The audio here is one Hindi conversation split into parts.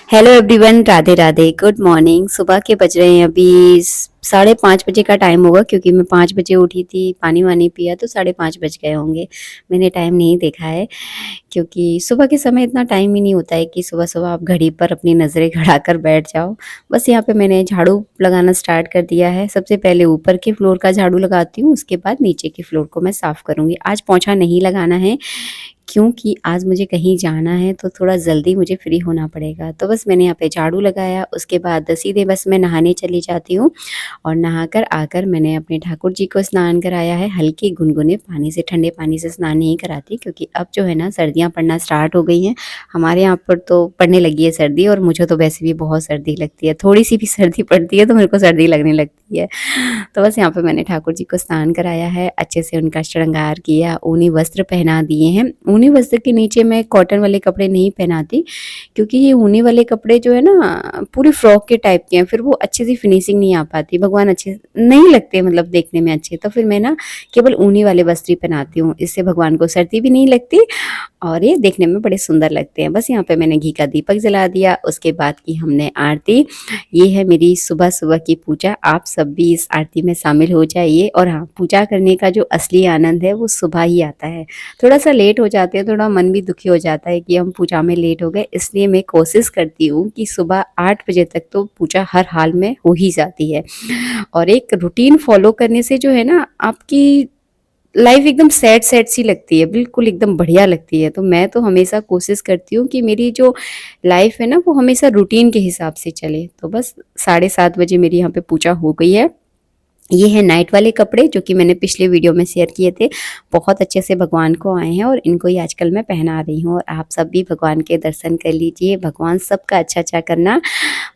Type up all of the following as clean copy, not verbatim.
Hello everyone, Radhe Radhe. Good morning. सुबह के बज रहे हैं अभी 5:30 बजे का टाइम होगा, क्योंकि मैं 5 बजे उठी थी, पानी वानी पिया तो 5:30 बज गए होंगे। मैंने टाइम नहीं देखा है, क्योंकि सुबह के समय इतना टाइम ही नहीं होता है कि सुबह सुबह आप घड़ी पर अपनी नज़रें गड़ा कर बैठ जाओ। बस यहाँ पे मैंने झाड़ू लगाना स्टार्ट कर दिया है। सबसे पहले ऊपर के फ्लोर का झाड़ू लगाती हूँ, उसके बाद नीचे के फ्लोर को मैं साफ़ करूँगी। आज पोंछा नहीं लगाना है, क्योंकि आज मुझे कहीं जाना है तो थोड़ा जल्दी मुझे फ्री होना पड़ेगा। तो बस मैंने यहाँ पे झाड़ू लगाया, उसके बाद सीधे बस मैं नहाने चली जाती हूँ और नहाकर आकर मैंने अपने ठाकुर जी को स्नान कराया है। हल्के गुनगुने पानी से, ठंडे पानी से स्नान नहीं कराती, क्योंकि अब जो है ना सर्दियाँ पड़ना स्टार्ट हो गई हैं। हमारे यहाँ पर तो पड़ने लगी है सर्दी, और मुझे तो वैसे भी बहुत सर्दी लगती है। थोड़ी सी भी सर्दी पड़ती है तो मेरे को सर्दी लगने लगती है। तो बस यहाँ पे मैंने ठाकुर जी को स्नान कराया है, अच्छे से उनका श्रृंगार किया, ऊनी वस्त्र पहना दिए हैं। ऊनी वस्त्र के नीचे मैं कॉटन वाले कपड़े नहीं पहनाती, क्योंकि ये ऊनी वाले कपड़े जो है ना पूरी फ्रॉक के टाइप के हैं, फिर वो अच्छे से फिनिशिंग नहीं आ पाती, भगवान अच्छे नहीं लगते, मतलब देखने में अच्छे। तो फिर मैं ना केवल ऊनी वाले वस्त्र ही पहनाती हूँ, इससे भगवान को सर्दी भी नहीं लगती और ये देखने में बड़े सुंदर लगते हैं। बस यहाँ पे मैंने घी का दीपक जला दिया, उसके बाद की हमने आरती। ये है मेरी सुबह सुबह की पूजा। आप सब भी इस आरती में शामिल हो जाइए। और हाँ, पूजा करने का जो असली आनंद है वो सुबह ही आता है। थोड़ा सा लेट हो जाते हैं, थोड़ा मन भी दुखी हो जाता है कि हम पूजा में लेट हो गए, इसलिए मैं कोशिश करती हूँ कि सुबह 8 बजे तक तो पूजा हर हाल में हो ही जाती है। और एक रूटीन फॉलो करने से जो है ना आपकी लाइफ एकदम सैड सैड सी लगती है, बिल्कुल एकदम बढ़िया लगती है। तो मैं तो हमेशा कोशिश करती हूँ कि मेरी जो लाइफ है ना वो हमेशा रूटीन के हिसाब से चले। तो बस 7:30 बजे मेरी यहाँ पे पूजा हो गई है। ये है नाइट वाले कपड़े, जो कि मैंने पिछले वीडियो में शेयर किए थे। बहुत अच्छे से भगवान को आए हैं और इनको ही आजकल मैं पहना रही हूँ। और आप सब भी भगवान के दर्शन कर लीजिए, भगवान सबका अच्छा अच्छा करना।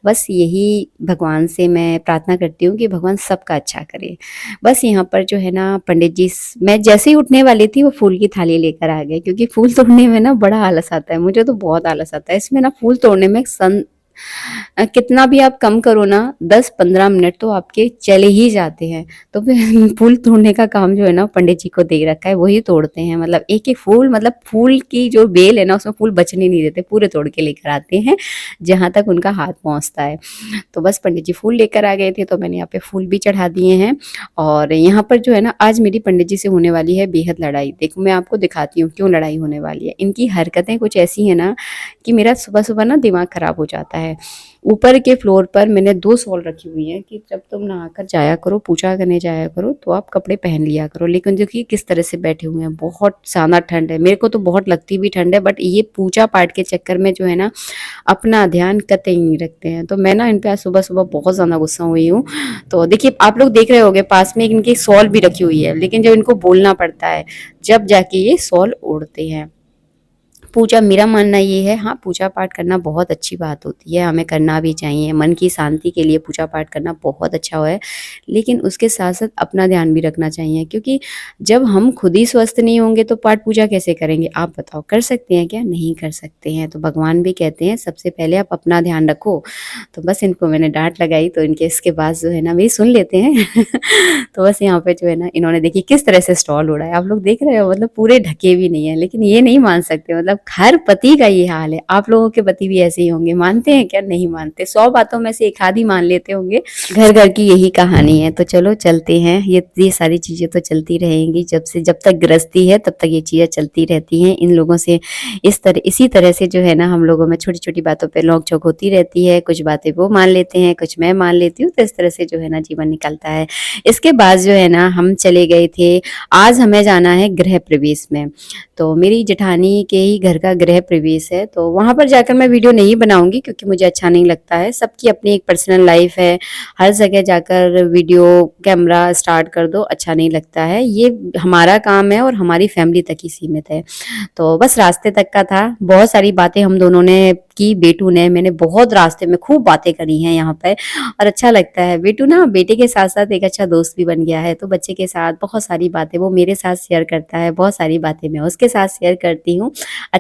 बस यही भगवान से मैं प्रार्थना करती हूँ कि भगवान सबका अच्छा करे। बस यहाँ पर जो है ना पंडित जी, मैं जैसे ही उठने वाली थी वो फूल की थाली लेकर आ गए, क्योंकि फूल तोड़ने में ना बड़ा आलस आता है, मुझे तो बहुत आलस आता है इसमें ना। फूल तोड़ने में कितना भी आप कम करो ना, 10-15 मिनट तो आपके चले ही जाते हैं। तो फिर फूल तोड़ने का काम जो है ना पंडित जी को दे रखा है, वही तोड़ते हैं। मतलब एक एक फूल, मतलब फूल की जो बेल है ना उसमें फूल बचने नहीं देते, पूरे तोड़ के लेकर आते हैं जहां तक उनका हाथ पहुंचता है। तो बस पंडित जी फूल लेकर आ गए थे, तो मैंने यहाँ पे फूल भी चढ़ा दिए हैं। और यहाँ पर जो है ना आज मेरी पंडित जी से होने वाली है बेहद लड़ाई। देखो मैं आपको दिखाती हूँ क्यों लड़ाई होने वाली है। इनकी हरकतें कुछ ऐसी है ना कि मेरा सुबह सुबह ना दिमाग खराब हो जाता है। ऊपर के फ्लोर पर मैंने 2 शॉल रखी हुई हैं कि जब तुम नहाकर जाया करो, पूजा करने जाया करो, तो आप कपड़े पहन लिया करो। लेकिन देखिए किस तरह से बैठे हुए हैं, बहुत ज्यादा ठंड है। मेरे को तो बहुत लगती भी ठंड है, बट ये पूजा पाठ के चक्कर में जो है ना अपना ध्यान कतई नहीं रखते हैं। तो मैं ना इन पे आज सुबह सुबह बहुत ज्यादा गुस्सा हुई हूँ। तो देखिए आप लोग देख रहे होंगे पास में इनकी शॉल भी रखी हुई है, लेकिन जब इनको बोलना पड़ता है जब जाके ये शॉल ओढ़ते हैं। पूजा, मेरा मानना ये है, हाँ पूजा पाठ करना बहुत अच्छी बात होती है, हमें करना भी चाहिए। मन की शांति के लिए पूजा पाठ करना बहुत अच्छा है, लेकिन उसके साथ साथ अपना ध्यान भी रखना चाहिए। क्योंकि जब हम खुद ही स्वस्थ नहीं होंगे तो पाठ पूजा कैसे करेंगे? आप बताओ, कर सकते हैं क्या? नहीं कर सकते हैं। तो भगवान भी कहते हैं सबसे पहले आप अपना ध्यान रखो। तो बस इनको मैंने डांट लगाई, तो इनके इसके बाद जो है ना मेरी सुन लेते हैं। तो बस यहाँ पे जो है ना इन्होंने देखिए किस तरह से स्टॉल उड़ा है, आप लोग देख रहे हो, मतलब पूरे ढके भी नहीं है। लेकिन ये नहीं मान सकते, मतलब हर पति का ये हाल है। आप लोगों के पति भी ऐसे ही होंगे, मानते हैं क्या? नहीं मानते। 100 बातों में से एक आधी मान लेते होंगे। घर घर की यही कहानी है। तो चलो चलते हैं, ये सारी चीजें तो चलती रहेंगी, जब तक गृहस्थी है तब तक ये चीजें चलती रहती हैं। इन लोगों से इसी तरह से जो है ना हम लोगों में छोटी छोटी बातों पे नोक झोंक होती रहती है। कुछ बातें वो मान लेते हैं, कुछ मैं मान लेती हूँ, तो इस तरह से जो है ना जीवन निकलता है। इसके बाद जो है ना हम चले गए थे, आज हमें जाना है गृह प्रवेश में। तो मेरी जेठानी के ही घर का गृह प्रवेश है, तो वहां पर जाकर मैं वीडियो नहीं बनाऊंगी, क्योंकि मुझे अच्छा नहीं लगता है। सबकी अपनी एक पर्सनल लाइफ है, हर जगह जाकर वीडियो कैमरा स्टार्ट कर दो, अच्छा नहीं लगता है। ये हमारा काम है और हमारी फैमिली तक ही सीमित है। तो बस रास्ते तक का था, बहुत सारी बातें हम दोनों ने की, बेटू ने, मैंने बहुत रास्ते में खूब बातें करी हैं यहाँ पर। और अच्छा लगता है, बेटू ना बेटे के साथ साथ एक अच्छा दोस्त भी बन गया है। तो बच्चे के साथ बहुत सारी बातें वो मेरे साथ शेयर करता है, बहुत सारी बातें मैं उसके साथ शेयर करती हूँ।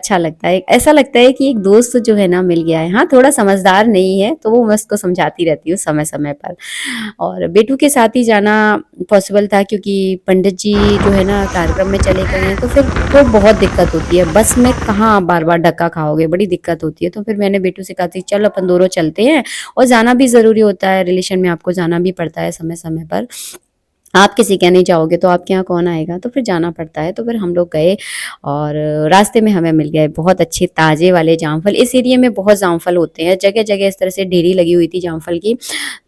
अच्छा लगता है। ऐसा लगता है कि एक दोस्त जो है ना मिल गया है। हाँ, थोड़ा समझदार नहीं है, तो वो मैं उसको समझाती रहती हूँ समय-समय पर। और बेटू के साथ ही जाना पॉसिबल था क्योंकि पंडित जी जो है ना कार्यक्रम में चले गए हैं, तो फिर तो बहुत दिक्कत होती है। बस में कहाँ बार-बार धक्का खाओगे, बड़ी दिक्कत होती है। तो फिर मैंने बेटू से कहा थी चल अपन दोनों चलते हैं, और जाना भी ज़रूरी होता है, रिलेशन में आपको जाना भी पड़ता है समय-समय पर। आप किसी के नहीं जाओगे तो आपके यहाँ कौन आएगा, तो फिर जाना पड़ता है। तो फिर हम लोग गए और रास्ते में हमें मिल गए बहुत अच्छे ताज़े वाले जामफल। इस एरिया में बहुत जामफल होते हैं, जगह-जगह इस तरह से ढेरी लगी हुई थी जामफल की।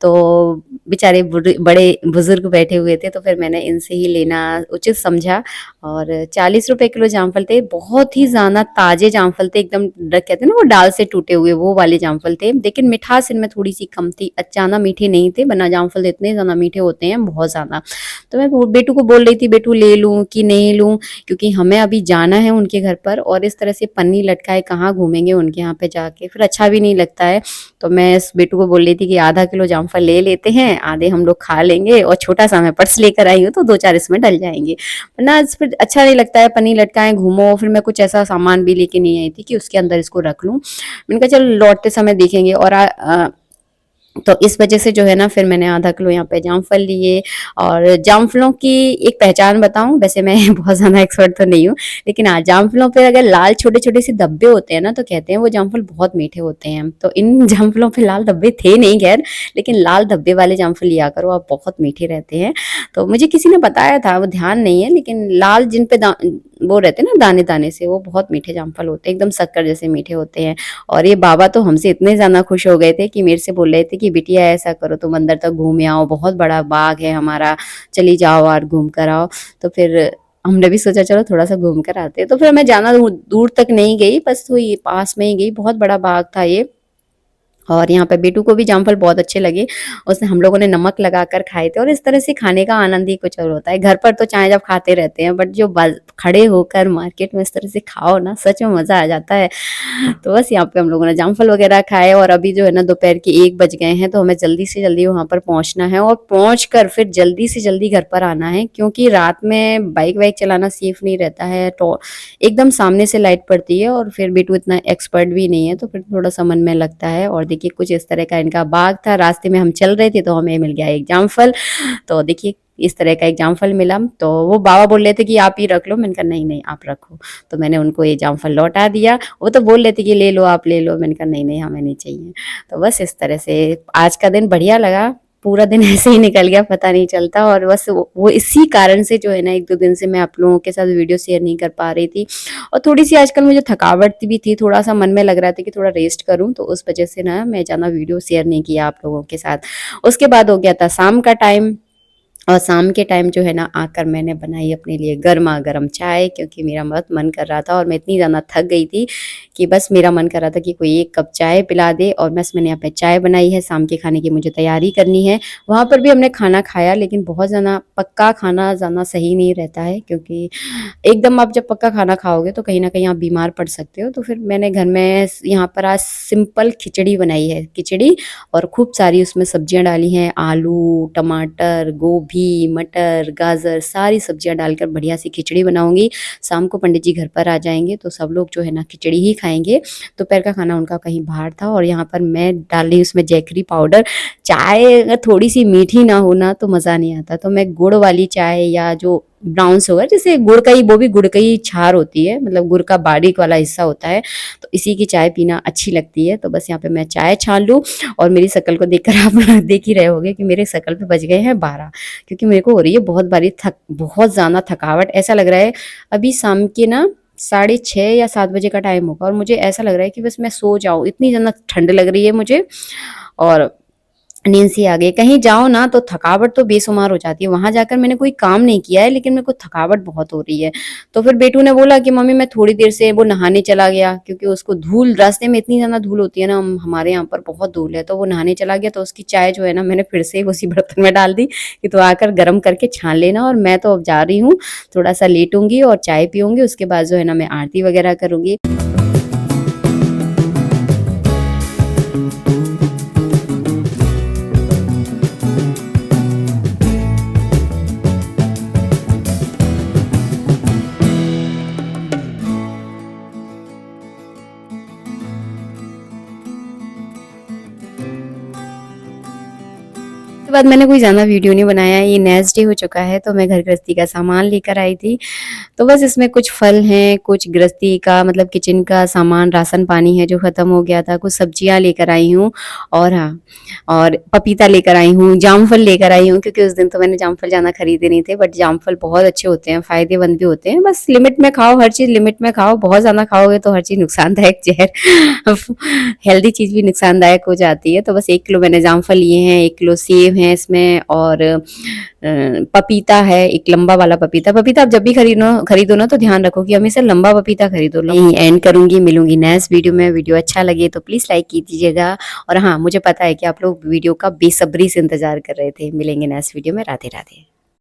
तो बेचारे बड़े बुजुर्ग बैठे हुए थे, तो फिर मैंने इनसे ही लेना उचित समझा। और 40 रुपए किलो जामफल थे, बहुत ही ज़्यादा ताज़े जामफल थे, एकदम कहते हैं ना वो डाल से टूटे हुए, वो वाले जामफल थे। लेकिन मिठास इनमें थोड़ी सी कम थी, ज़्यादा मीठे नहीं थे, वरना जामफल इतने ज़्यादा मीठे होते हैं, बहुत ज़्यादा। तो मैं बेटू को बोल रही थी बेटू ले लूं कि नहीं लूं, क्योंकि हमें अभी जाना है उनके घर पर, और इस तरह से पन्नी लटकाए कहाँ घूमेंगे उनके यहाँ पे जाके, फिर अच्छा भी नहीं लगता है। तो मैं इस बेटू को बोल रही थी कि आधा किलो जामफल ले लेते हैं, आधे हम लोग खा लेंगे, और छोटा सा मैं पर्स लेकर आई हूँ तो 2-4 इसमें डल जाएंगे, वरना फिर अच्छा नहीं लगता है पन्नी लटकाए घूमो। फिर मैं कुछ ऐसा सामान भी लेके नहीं आई थी कि उसके अंदर इसको रख लूं। मैंने कहा चल लौटते समय देखेंगे। और तो इस वजह से जो है ना फिर मैंने आधा किलो यहाँ पे जामफल लिए। और जामफलों की एक पहचान बताऊं, वैसे मैं बहुत ज़्यादा एक्सपर्ट तो नहीं हूँ, लेकिन हाँ जामफलों पे अगर लाल छोटे छोटे से धब्बे होते हैं ना, तो कहते हैं वो जामफल बहुत मीठे होते हैं। तो इन जामफलों पे लाल धब्बे थे नहीं खैर, लेकिन लाल धब्बे वाले जामफल लिया करो, आप बहुत मीठे रहते हैं। तो मुझे किसी ने बताया था, वो ध्यान नहीं है, लेकिन लाल जिन पे वो रहते हैं ना दाने दाने से, वो बहुत मीठे जामफल होते हैं, एकदम शक्कर जैसे मीठे होते हैं। और ये बाबा तो हमसे इतने ज़्यादा खुश हो गए थे कि मेरे से बोल रहे थे कि बिटिया ऐसा करो तुम अंदर तक घूम आओ, बहुत बड़ा बाग है हमारा, चली जाओ और घूम कर आओ। तो फिर हमने भी सोचा चलो थोड़ा सा घूम कर आते हैं। तो फिर मैं ज़्यादा दूर तक नहीं गई, बस वही पास में ही गई। बहुत बड़ा बाग था ये। और यहाँ पे बेटू को भी जामफल बहुत अच्छे लगे, उसने हम लोगों ने नमक लगाकर खाए थे। और इस तरह से खाने का आनंद ही कुछ और होता है। घर पर तो चाहे जब खाते रहते हैं, बट जो खड़े होकर मार्केट में इस तरह से खाओ ना, सच में मज़ा आ जाता है। तो बस यहाँ पे हम लोगों ने जामफल वगैरह खाए, और अभी जो है ना दोपहर के 1 बज गए हैं, तो हमें जल्दी से जल्दी वहाँ पर पहुँचना है, और पहुँच कर फिर जल्दी से जल्दी घर पर आना है, क्योंकि रात में बाइक वाइक चलाना सेफ नहीं रहता है। तो एकदम सामने से लाइट पड़ती है, और फिर बेटू इतना एक्सपर्ट भी नहीं है, तो फिर थोड़ा सा मन में लगता है। और देखिए कुछ इस तरह का इनका बाग था, रास्ते में हम चल रहे थे तो हमें मिल गया एक जामफल। तो देखिए इस तरह का एक जामफल मिला, तो वो बाबा बोल रहे थे कि आप ही रख लो, मैंने कहा नहीं नहीं आप रखो। तो मैंने उनको ये जामफल लौटा दिया। वो तो बोल रहे थे कि ले लो आप ले लो, मैंने कहा नहीं नहीं हमें नहीं चाहिए। तो बस इस तरह से आज का दिन बढ़िया लगा, पूरा दिन ऐसे ही निकल गया, पता नहीं चलता। और बस वो इसी कारण से जो है ना 1-2 दिन से मैं आप लोगों के साथ वीडियो शेयर नहीं कर पा रही थी। और थोड़ी सी आजकल मुझे थकावट भी थी, थोड़ा सा मन में लग रहा था कि थोड़ा रेस्ट करूं, तो उस वजह से ना मैं ज़्यादा वीडियो शेयर नहीं किया आप लोगों के साथ। उसके बाद हो गया था शाम का टाइम, और शाम के टाइम जो है ना आकर मैंने बनाई अपने लिए गर्मा गर्म चाय, क्योंकि मेरा बहुत मन कर रहा था, और मैं इतनी ज़्यादा थक गई थी कि बस मेरा मन कर रहा था कि कोई 1 कप चाय पिला दे। और बस मैंने यहाँ पे चाय बनाई है, शाम के खाने की मुझे तैयारी करनी है। वहाँ पर भी हमने खाना खाया, लेकिन बहुत ज़्यादा पक्का खाना ज़्यादा सही नहीं रहता है, क्योंकि एकदम आप जब पक्का खाना खाओगे तो कहीं ना कहीं आप बीमार पड़ सकते हो। तो फिर मैंने घर में यहाँ पर आज सिंपल खिचड़ी बनाई है, खिचड़ी, और खूब सारी उसमें सब्जियां डाली हैं, आलू, टमाटर, गोभी, मटर, गाजर, सारी सब्जियां डालकर बढ़िया सी खिचड़ी बनाऊंगी। शाम को पंडित जी घर पर आ जाएंगे तो सब लोग जो है ना खिचड़ी ही खाएंगे। दोपहर का खाना उनका कहीं बाहर था, और यहाँ पर मैं डाल रही हूँ उसमें जैगरी पाउडर। चाय अगर थोड़ी सी मीठी ना हो ना तो मज़ा नहीं आता, तो मैं गुड़ वाली चाय, या जो ब्राउन शुगर जैसे गुड़ का ही, वो भी गुड़ का ही छार होती है, मतलब गुड़ का बारीक वाला हिस्सा होता है, तो इसी की चाय पीना अच्छी लगती है। तो बस यहाँ पे मैं चाय छान लूँ। और मेरी शक्ल को देखकर आप लोग देख ही रहे होंगे कि मेरे शक्ल पे बज गए हैं 12, क्योंकि मेरे को हो रही है बहुत ज़्यादा थकावट। ऐसा लग रहा है अभी शाम के ना 6:30 या 7 बजे का टाइम होगा, और मुझे ऐसा लग रहा है कि बस मैं सो जाऊँ, इतनी ज़्यादा ठंड लग रही है मुझे, और नींद सी आ गई। कहीं जाओ ना तो थकावट तो बेशुमार हो जाती है। वहां जाकर मैंने कोई काम नहीं किया है, लेकिन मेरे को थकावट बहुत हो रही है। तो फिर बेटू ने बोला कि मम्मी मैं थोड़ी देर से, वो नहाने चला गया, क्योंकि उसको धूल, रास्ते में इतनी ज्यादा धूल होती है ना, हमारे यहाँ पर बहुत धूल है, तो वो नहाने चला गया। तो उसकी चाय जो है ना मैंने फिर से उसी बर्तन में डाल दी कि तो आकर गर्म करके छान लेना। और मैं तो अब जा रही हूँ, थोड़ा सा लेटूंगी और चाय पीऊंगी, उसके बाद जो है ना मैं आरती वगैरह करूंगी। उसके बाद मैंने कोई ज़्यादा वीडियो नहीं बनाया। ये नेक्स्ट डे हो चुका है तो मैं घर गृहस्थी का सामान लेकर आई थी। तो बस इसमें कुछ फल हैं, कुछ गृहस्थी का मतलब किचन का सामान, राशन पानी है जो ख़त्म हो गया था, कुछ सब्जियाँ लेकर आई हूँ और हाँ, और पपीता लेकर आई हूँ, जामफल लेकर आई हूँ क्योंकि उस दिन तो मैंने जामफल ज़्यादा खरीदे नहीं थे, बट जामफल बहुत अच्छे होते हैं, फ़ायदेमंद भी होते हैं। बस लिमिट में खाओ, हर चीज़ लिमिट में खाओ, बहुत ज़्यादा खाओगे तो हर चीज़ नुकसानदायक ज़हर हेल्दी चीज़ भी नुकसानदायक हो जाती है। तो बस 1 किलो मैंने जामफल लिए हैं, 1 किलो सेब हैं इसमें और पपीता है, एक लंबा वाला पपीता। पपीता आप जब भी खरीदो ना तो ध्यान रखो कि हमेशा लंबा पपीता खरीदो। यहीं एंड करूँगी, मिलूँगी नेक्स्ट वीडियो में। वीडियो अच्छा लगे तो प्लीज़ लाइक कीजिएगा और हाँ, मुझे पता है कि आप लोग वीडियो का बेसब्री से इंतज़ार कर रहे थे। मिलेंगे नेक्स्ट वीडियो में। राधे राधे।